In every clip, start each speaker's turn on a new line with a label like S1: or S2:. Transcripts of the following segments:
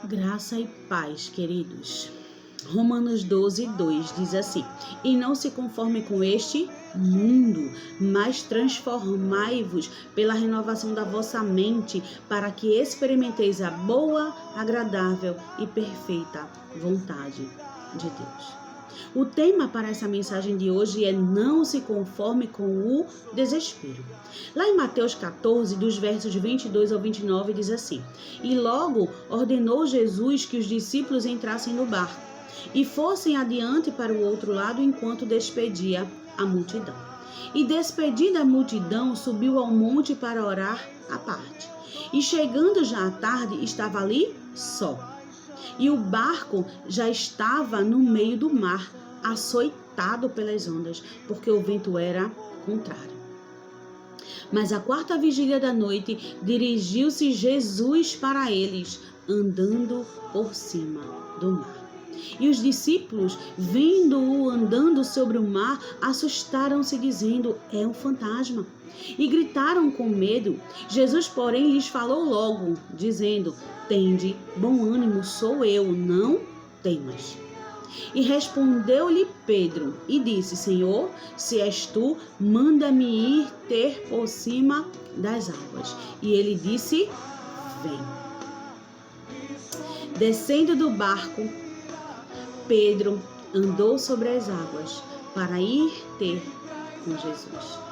S1: Graça e paz, queridos. Romanos 12, 2 diz assim: E não se conforme com este mundo, mas transformai-vos pela renovação da vossa mente, para que experimenteis a boa, agradável e perfeita vontade de Deus. O tema para essa mensagem de hoje é: não se conforme com o desespero. Lá em Mateus 14, dos versos 22 ao 29, diz assim: E logo ordenou Jesus que os discípulos entrassem no barco e fossem adiante para o outro lado enquanto despedia a multidão. E despedida a multidão, subiu ao monte para orar à parte. E chegando já à tarde, estava ali só. E o barco já estava no meio do mar, açoitado pelas ondas, porque o vento era contrário. Mas à quarta vigília da noite, dirigiu-se Jesus para eles, andando por cima do mar. E os discípulos, vendo-o andando sobre o mar, assustaram-se, dizendo: é um fantasma. E gritaram com medo. Jesus, porém, lhes falou logo, dizendo: tende bom ânimo, sou eu, não temas. E respondeu-lhe Pedro e disse: Senhor, se és tu, manda-me ir ter por cima das águas. E ele disse: vem. Descendo do barco, Pedro andou sobre as águas para ir ter com Jesus.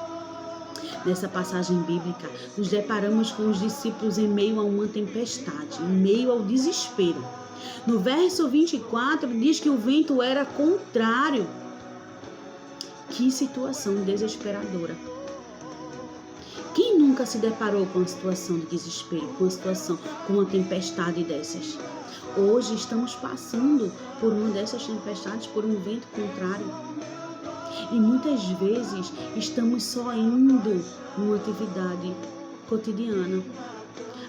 S1: Nessa passagem bíblica, nos deparamos com os discípulos em meio a uma tempestade, em meio ao desespero. No verso 24, diz que o vento era contrário. Que situação desesperadora. Quem nunca se deparou com uma situação de desespero, com uma tempestade dessas? Hoje estamos passando por uma dessas tempestades, por um vento contrário. E muitas vezes estamos só indo numa atividade cotidiana.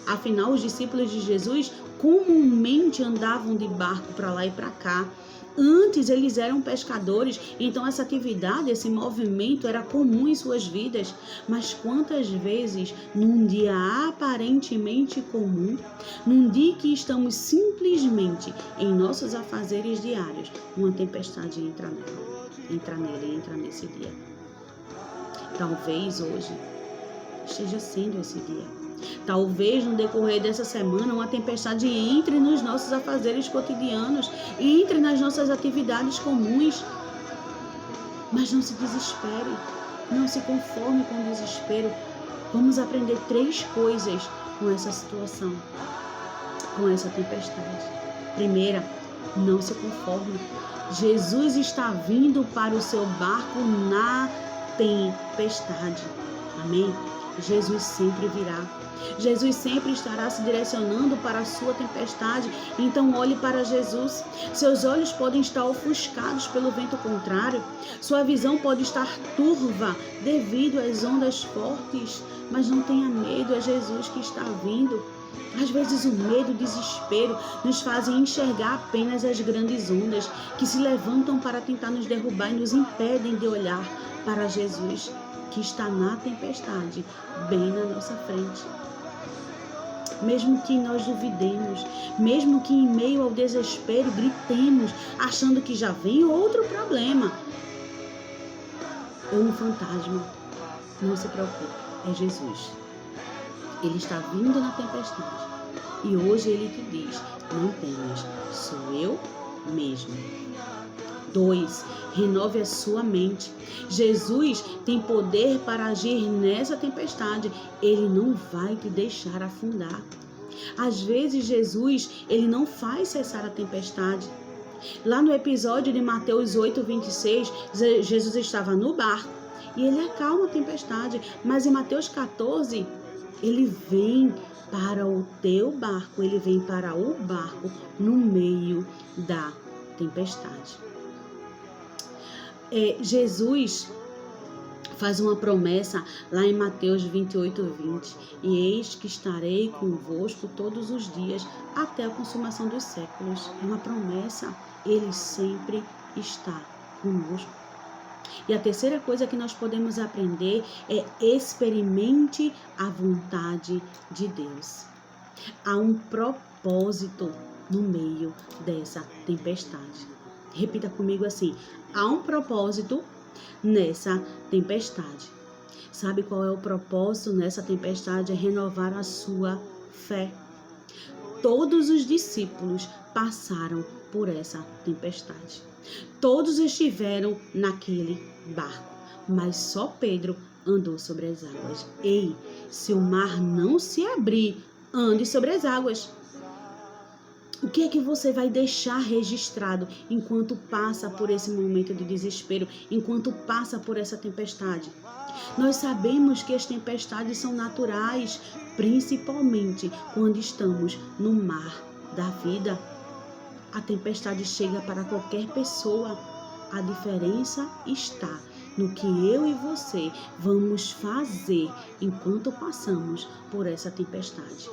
S1: Afinal, os discípulos de Jesus comumente andavam de barco para lá e para cá. Antes eles eram pescadores, então essa atividade, esse movimento era comum em suas vidas. Mas quantas vezes, num dia aparentemente comum, num dia que estamos simplesmente em nossos afazeres diários, uma tempestade entra nesse dia? Talvez hoje esteja sendo esse dia. Talvez no decorrer dessa semana uma tempestade entre nos nossos afazeres cotidianos, entre nas nossas atividades comuns. Mas não se desespere, não se conforme com o desespero. Vamos aprender 3 coisas com essa situação, com essa tempestade. Primeira, não se conforme. Jesus está vindo para o seu barco na tempestade. Amém? Jesus sempre virá. Jesus sempre estará se direcionando para a sua tempestade. Então olhe para Jesus. Seus olhos podem estar ofuscados pelo vento contrário. Sua visão pode estar turva devido às ondas fortes. Mas não tenha medo, é Jesus que está vindo. Às vezes o medo e o desespero nos fazem enxergar apenas as grandes ondas que se levantam para tentar nos derrubar e nos impedem de olhar para Jesus, que está na tempestade, bem na nossa frente. Mesmo que nós duvidemos, mesmo que em meio ao desespero gritemos, achando que já vem outro problema ou um fantasma, não se preocupe, é Jesus. Ele está vindo na tempestade e hoje ele te diz: não temas, sou eu mesmo. 2. Renove a sua mente. Jesus tem poder para agir nessa tempestade. Ele não vai te deixar afundar. Às vezes Jesus, ele não faz cessar a tempestade. Lá no episódio de Mateus 8:26, Jesus estava no barco e ele acalma a tempestade. Mas em Mateus 14, ele vem para o teu barco, ele vem para o barco no meio da tempestade. Jesus faz uma promessa lá em Mateus 28:20: e eis que estarei convosco todos os dias até a consumação dos séculos. É uma promessa, ele sempre está conosco. E a terceira coisa que nós podemos aprender é: experimente a vontade de Deus. Há um propósito no meio dessa tempestade. Repita comigo assim: há um propósito nessa tempestade. Sabe qual é o propósito nessa tempestade? É renovar a sua fé. Todos os discípulos passaram por essa tempestade. Todos estiveram naquele barco, mas só Pedro andou sobre as águas. Ei, se o mar não se abrir, ande sobre as águas. O que é que você vai deixar registrado enquanto passa por esse momento de desespero, enquanto passa por essa tempestade? Nós sabemos que as tempestades são naturais, principalmente quando estamos no mar da vida. A tempestade chega para qualquer pessoa. A diferença está no que eu e você vamos fazer enquanto passamos por essa tempestade.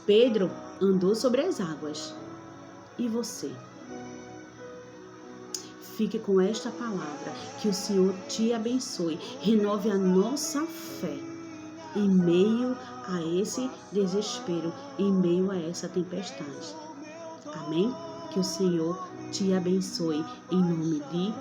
S1: Pedro andou sobre as águas. E você? Fique com esta palavra. Que o Senhor te abençoe. Renove a nossa fé em meio a esse desespero, em meio a essa tempestade. Amém? Que o Senhor te abençoe em nome de